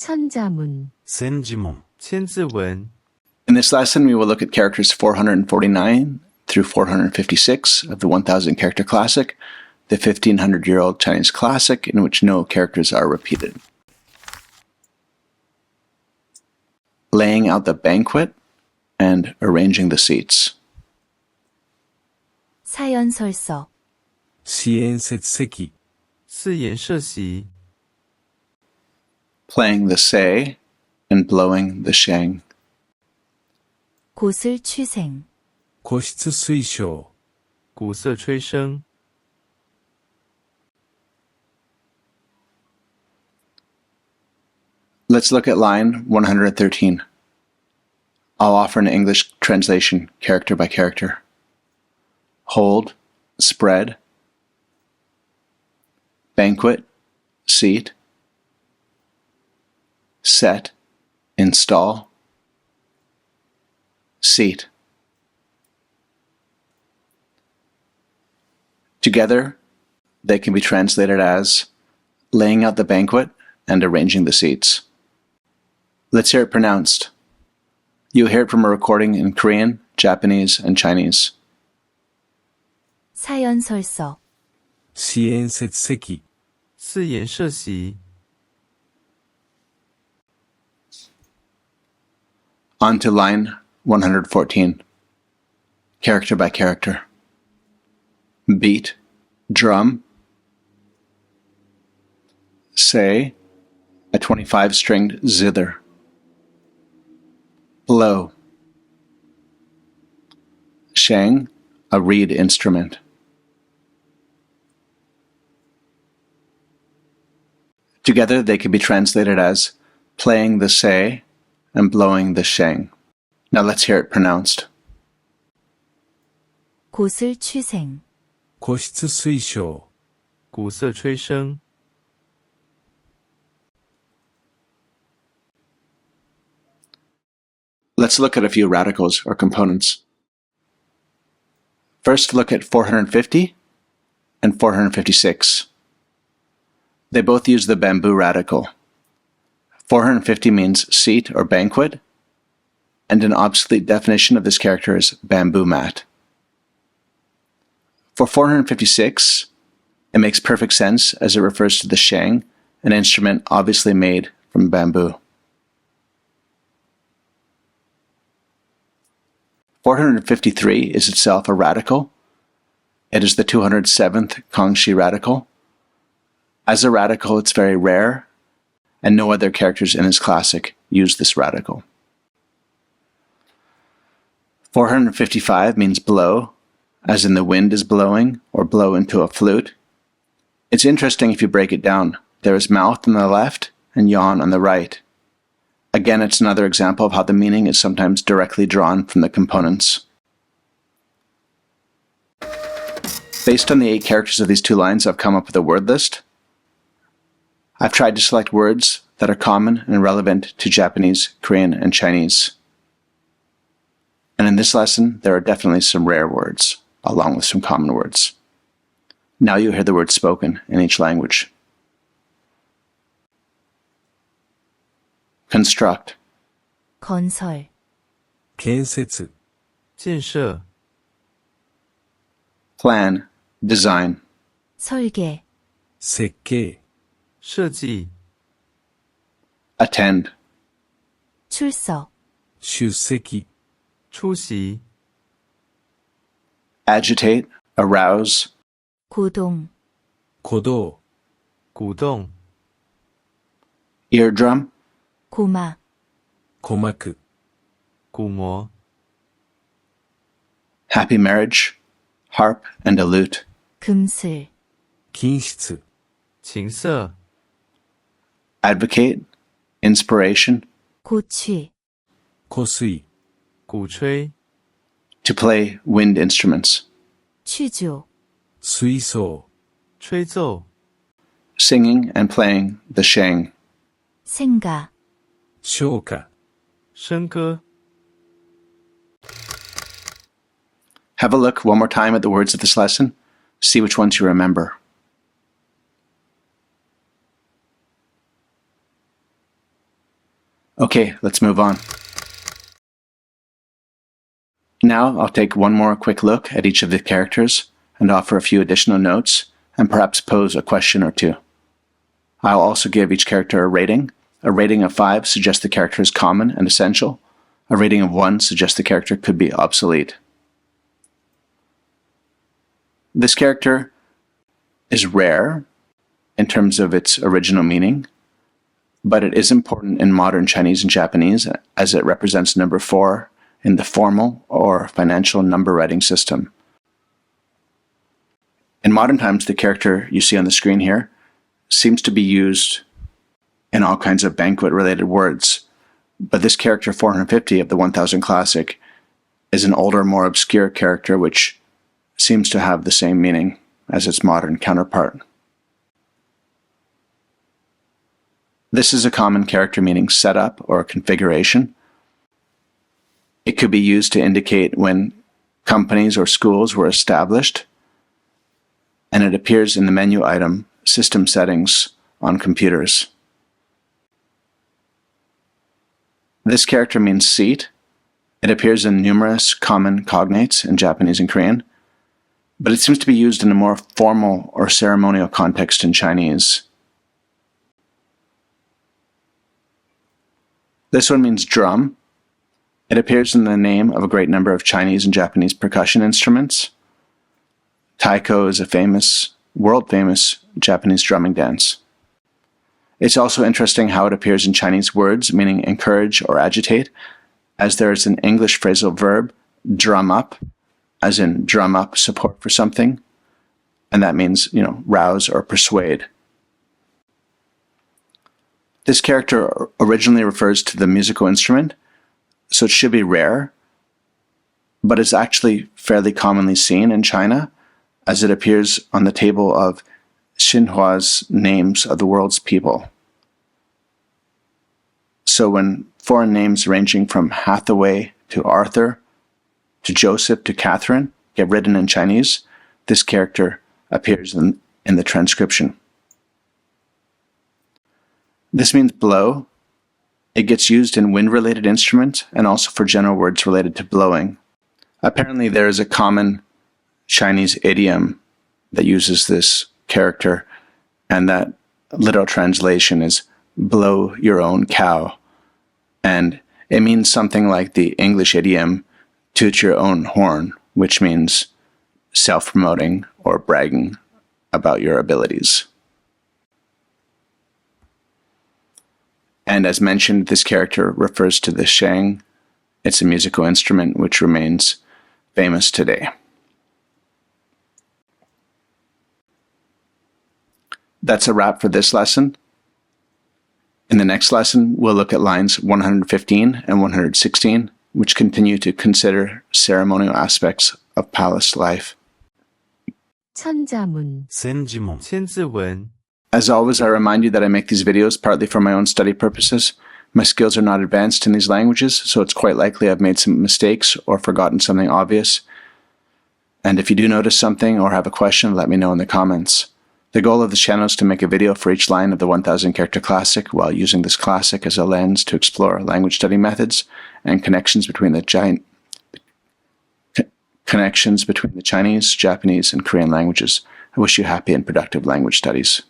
천자문, 千字文千字文 In this lesson, we will look at characters 449 through 456 of the 1,000 character classic, the 1,500-year-old Chinese classic in which no characters are repeated. Laying out the banquet and arranging the seats. 사연설서, 四宴設席 四筵设席 Playing the sei and blowing the sheng. 고슬 취생, 個室推奨鼓瑟吹笙 Let's look at line 113. I'll offer an English translation, character by character. Hold, spread. Banquet, seat. Set, install. Seat. Together, they can be translated as laying out the banquet and arranging the seats. Let's hear it pronounced. You'll hear it from a recording in Korean, Japanese, and Chinese. 사연설서, 四宴設席四筵设席 On to line 114. Character by character. Beat, drum. Say, a 25-stringed zither. Blow. Sheng, a reed instrument. Together they can be translated as playing the sei and blowing the sheng. Now let's hear it pronounced. 고슬 취생, 個室推奨鼓瑟吹笙 Let's look at a few radicals or components. First, look at 450 and 456. They both use the bamboo radical. 450 means seat or banquet, and an obsolete definition of this character is bamboo mat. For 456, it makes perfect sense as it refers to the sheng, an instrument obviously made from bamboo. 453 is itself a radical. It is the 207th Kangxi radical. As a radical, it's very rare, and no other characters in this classic use this radical. 455 means blow, as in the wind is blowing, or blow into a flute. It's interesting if you break it down. There is mouth on the left and yawn on the right. Again, it's another example of how the meaning is sometimes directly drawn from the components. Based on the 8 characters of these 2 lines, I've come up with a word list. I've tried to select words that are common and relevant to Japanese, Korean, and Chinese. And in this lesson, there are definitely some rare words, along with some common words. Now you hear the words spoken in each language. Construct. 건설, 建設建设 Plan. Design. 설계, 設計设计 Attend. 출석, 出席出席 Agitate. Arouse. 고동, 鼓動鼓动 Eardrum. 고마, 鼓膜鼓膜 Happy marriage. Harp and a lute. 금슬, 金室琴瑟 Advocate. Inspiration. 고취, 香水鼓吹 To play wind instruments. 취조, 吹奏吹奏 Singing and playing the sheng. 생가, 唱歌笙歌 Have a look one more time at the words of this lesson. See which ones you remember. Okay, let's move on. Now I'll take one more quick look at each of the characters and offer a few additional notes and perhaps pose a question or two. I'll also give each character a rating. A rating of 5 suggests the character is common and essential. A rating of 1 suggests the character could be obsolete. This character is rare in terms of its original meaning, but it is important in modern Chinese and Japanese as it represents number 4 in the formal or financial number writing system. In modern times, the character you see on the screen here seems to be used in all kinds of banquet-related words, but this character 450 of the 1000 Classic is an older, more obscure character which seems to have the same meaning as its modern counterpart. This is a common character meaning setup or configuration. It could be used to indicate when companies or schools were established, and it appears in the menu item System Settings on computers. This character means seat. It appears in numerous common cognates in Japanese and Korean, but it seems to be used in a more formal or ceremonial context in Chinese. This one means drum. It appears in the name of a great number of Chinese and Japanese percussion instruments. Taiko is a world-famous Japanese drumming dance. It's also interesting how it appears in Chinese words meaning encourage or agitate, as there is an English phrasal verb, drum up, as in drum up support for something, and that means, rouse or persuade. This character originally refers to the musical instrument, so it should be rare, but is actually fairly commonly seen in China, as it appears on the table of Xinhua's names of the world's people. So when foreign names ranging from Hathaway to Arthur to Joseph to Catherine get written in Chinese, this character appears in the transcription. This means blow. It gets used in wind-related instruments and also for general words related to blowing. Apparently there is a common Chinese idiom that uses this character, and that literal translation is blow your own cow. And it means something like the English idiom toot your own horn, which means self-promoting or bragging about your abilities. And as mentioned, this character refers to the sheng. It's a musical instrument which remains famous today. That's a wrap for this lesson. In the next lesson, we'll look at lines 115 and 116, which continue to consider ceremonial aspects of palace life. 천자문, 千字文 As always, I remind you that I make these videos partly for my own study purposes. My skills are not advanced in these languages, so it's quite likely I've made some mistakes or forgotten something obvious. And if you do notice something or have a question, let me know in the comments. The goal of this channel is to make a video for each line of the 1000 character classic while using this classic as a lens to explore language study methods and connections between the Chinese, Japanese, and Korean languages. I wish you happy and productive language studies.